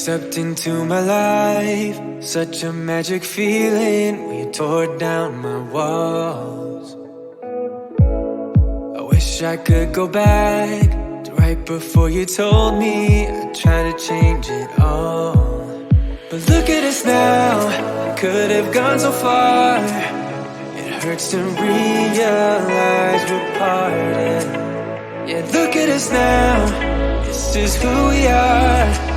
stepped into my life, such a magic feeling when you tore down my walls. I wish I could go back to right before you told me I'd try to change it all. But look at us now, we could have gone so far. It hurts to realize we're parted. Yeah, look at us now, this is who we are.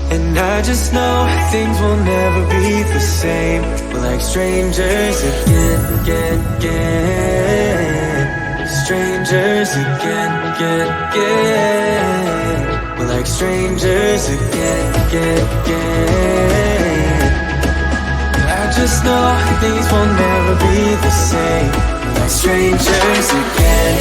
And I just know things will never be the same. We're like strangers again. Strangers again. We're like strangers again. I just know things will never be the same. We're like strangers again.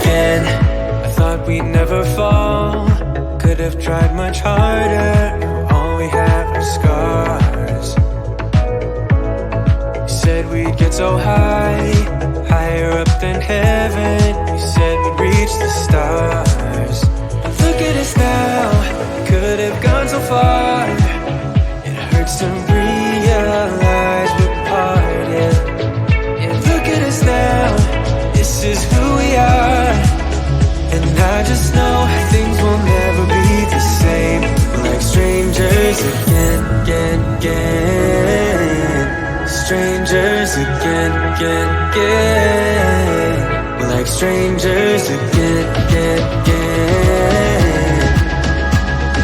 Again, I thought we'd never fall. Could have tried much harder. Now all we have are scars. You said we'd get so high, higher up than heaven. You said we'd reach the stars. But look at us now, could have gone so far. It hurts to realize we're parted. Yeah, look at us now, this is who we are. And I just know things will never be the same. We're like strangers again. Strangers again. We're like strangers again.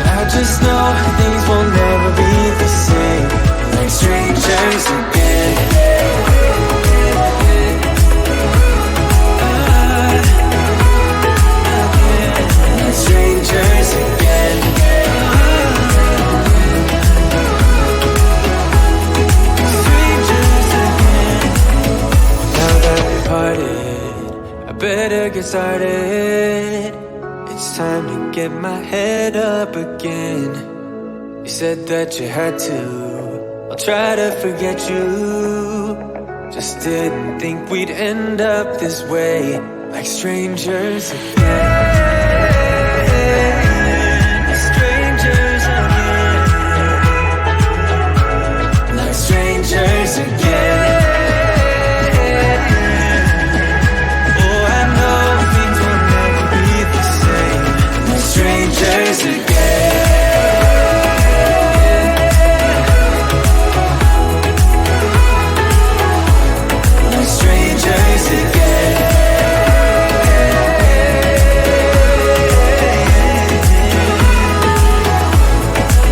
I just know things will never be the same. We're like strangers again. Strangers again. Strangers again. Now that we parted, I better get started. It's time to get my head up again. You said that you had to, I'll try to forget you. Just didn't think we'd end up this way, like strangers again. Strangers again. Oh, I know things will never be the same. We're strangers again. We're strangers again.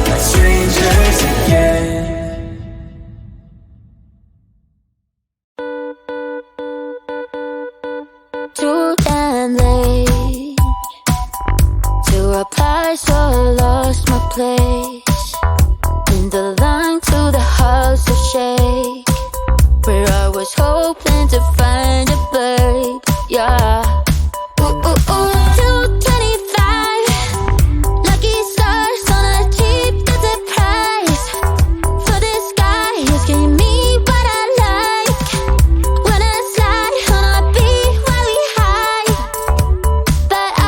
We're strangers again. Too damn late to apply, so I lost my place in the line to the house of shake, where I was hoping to find a babe. Yeah. Ooh, ooh, ooh. 225 lucky stars on a cheap visit price. For this guy, he's giving me what I like. When I slide on a beat while we high, but I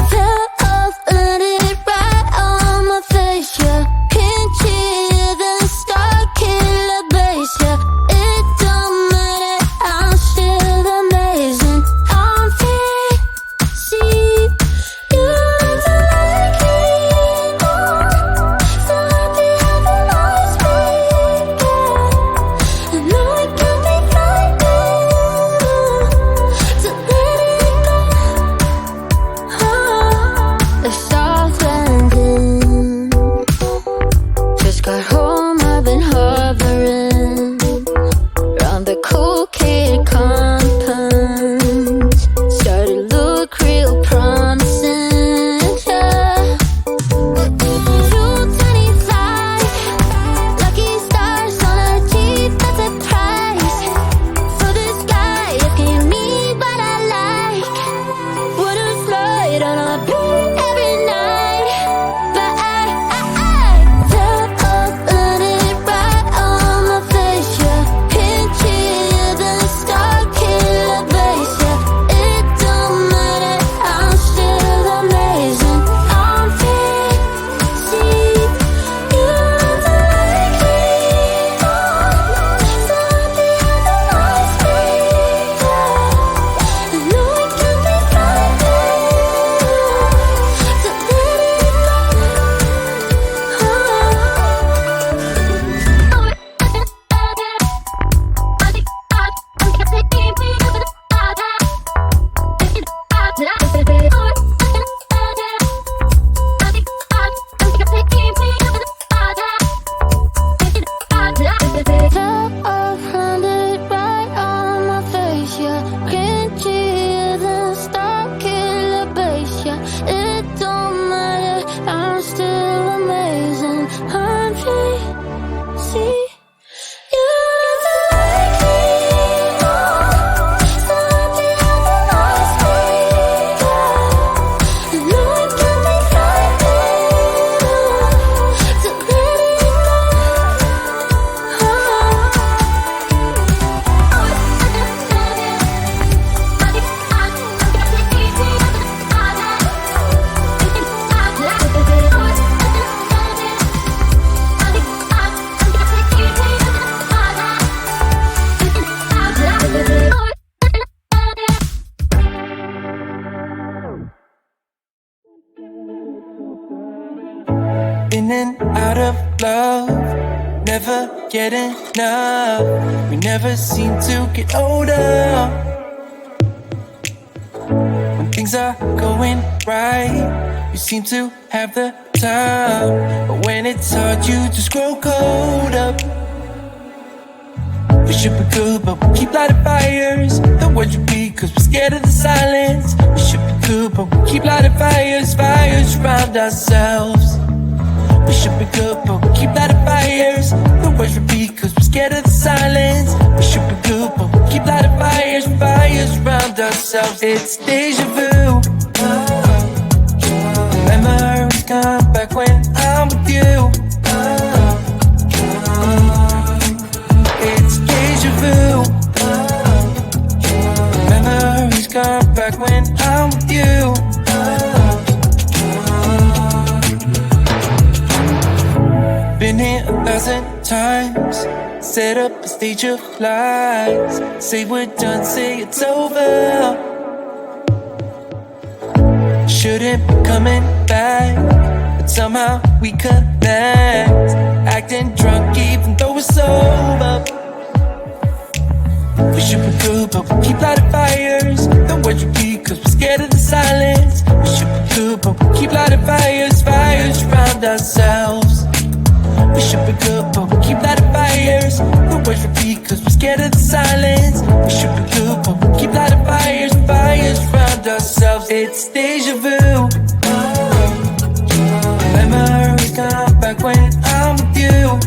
fell off, landed it right on my face. Yeah, pinchier than star killer bass. Yeah, it don't matter, I'm still amazing. I'm get enough. We never seem to get older. When things are going right, you seem to have the time. But when it's hard, you just grow colder. We should be good, but we keep lighting fires. The words repeat, cause we're scared of the silence. We should be good, but we keep lighting fires, fires around ourselves. We should be good, but we keep lighting fires. The words repeat, cause we're scared of the silence. We should be good, but we keep lighting fires, fires around ourselves. It's deja vu. Memories come back when I'm with you. It's deja vu. Memories come back when I'm with you. Been here 1,000 times. Set up a stage of lies. Say we're done, say it's over. Shouldn't be coming back, but somehow we connect. Acting drunk even though we're sober. We should be good, but we keep lighting fires. The words repeat, cause we're scared of the silence. We should be good, but we keep lighting fires, fires around ourselves. We should be good, but we keep lighting fires. The words repeat, cause we're scared of the silence. We should be good, but we keep lighting fires, fires around ourselves. It's deja vu. Memories come back when I'm with you.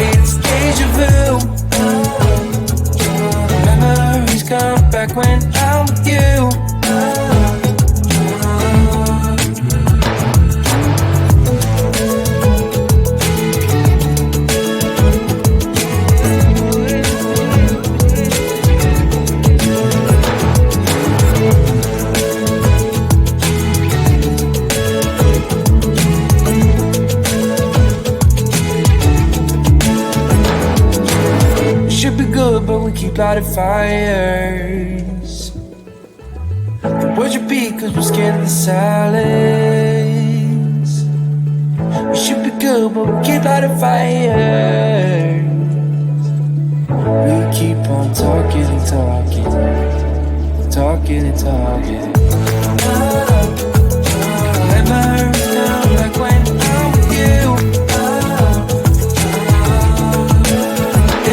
It's deja vu. Memories come back when I'm with you. But we keep lighting fires. The words repeat cause we're scared of the silence. We should be good, but we keep lighting fires. We keep on talking and talking, talking and talking. Memories come back when I'm with you.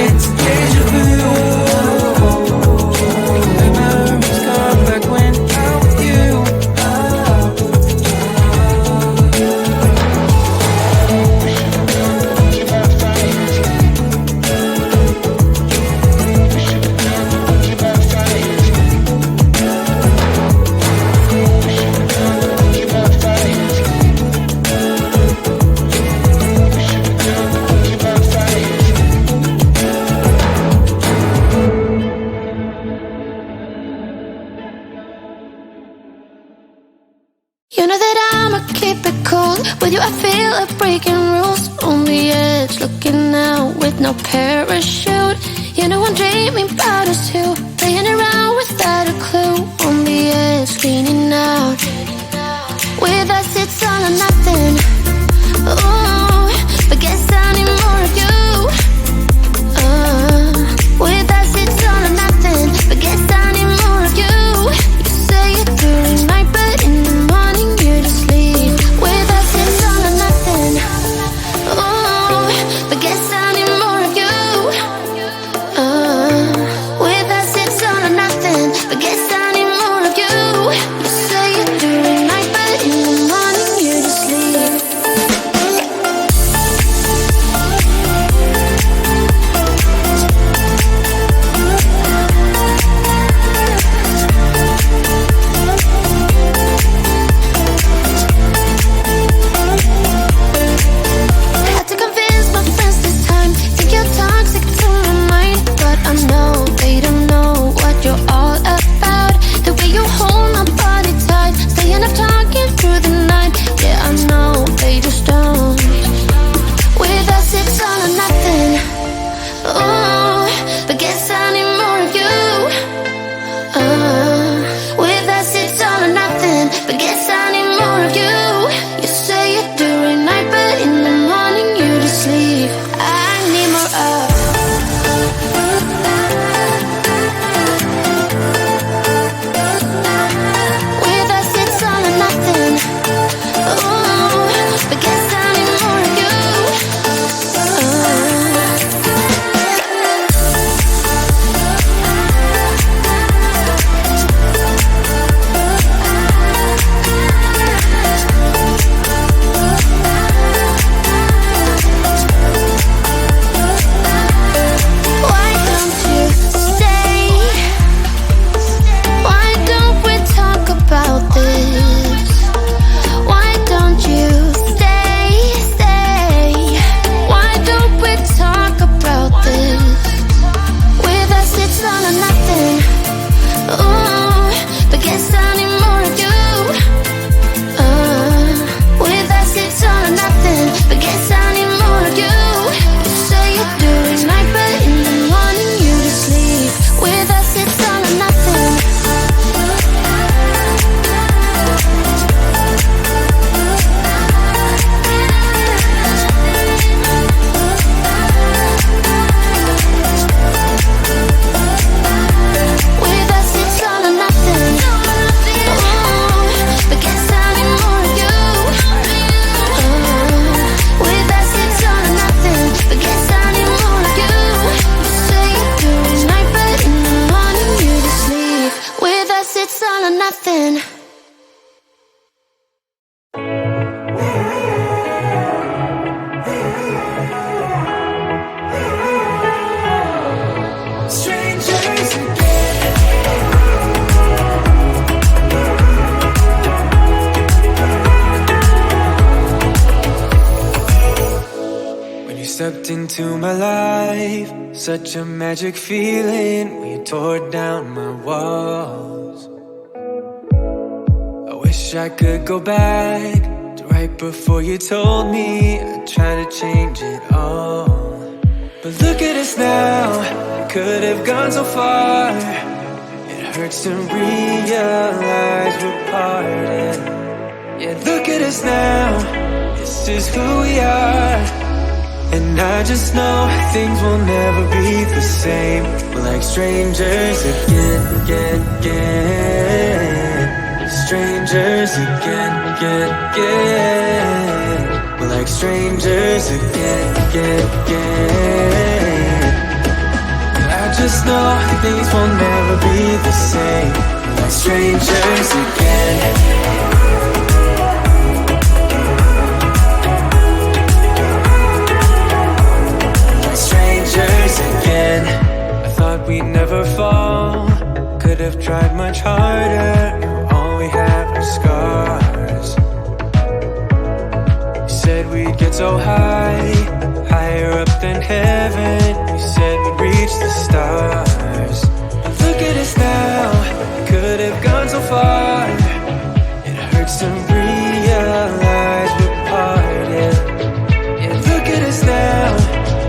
It's deja vu. Memories come back when I'm with you. You know that I'ma keep it cool. With you I feel like breaking rules. On the edge, looking out with no parachute. You know I'm dreaming about us two, playing around without a clue. On the edge, leaning out. With us it's all or nothing. Ooh, but guess I need more of you. With us it's all or nothing, but guess I need more of you. You say it during night, but in the morning you just leave. With us it's all or nothing. Ooh, but guess I need more of you. With us it's all or nothing, but guess I need more of you. You say it during night, but in the morning you just leave. you stepped into my life, such a magic feeling when you tore down my walls. I wish I could go back to right before you told me I'd try to change it all. But look at us now, could have gone so far. It hurts to realize we're parted. Yeah, look at us now, this is who we are. And I just know things will never be the same. We're like strangers again. Strangers again. We're like strangers again. I just know things will never be the same. We're like strangers again. Again, I thought we'd never fall. Could have tried much harder. Now all we have are scars. You said we'd get so high, higher up than heaven. You said we'd reach the stars. But look at us now, could have gone so far. It hurts to realize we're parted. Yeah, look at us now,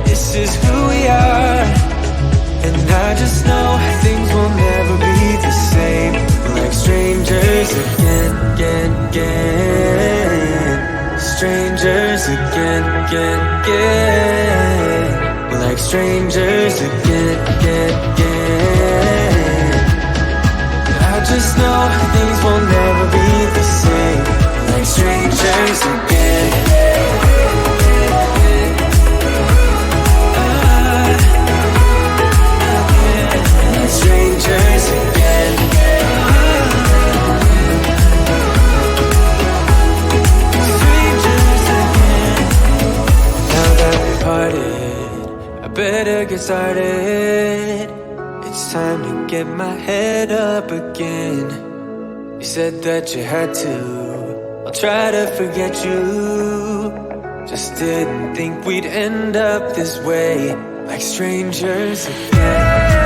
this is who we are. And I just know things will never be the same. We're like strangers again. Strangers again. We're like strangers again. I just know things will never be the same. We're like strangers again. Strangers again. Strangers again. Now that we parted, I better get started. It's time to get my head up again. You said that you had to, I'll try to forget you. Just didn't think we'd end up this way, like strangers again.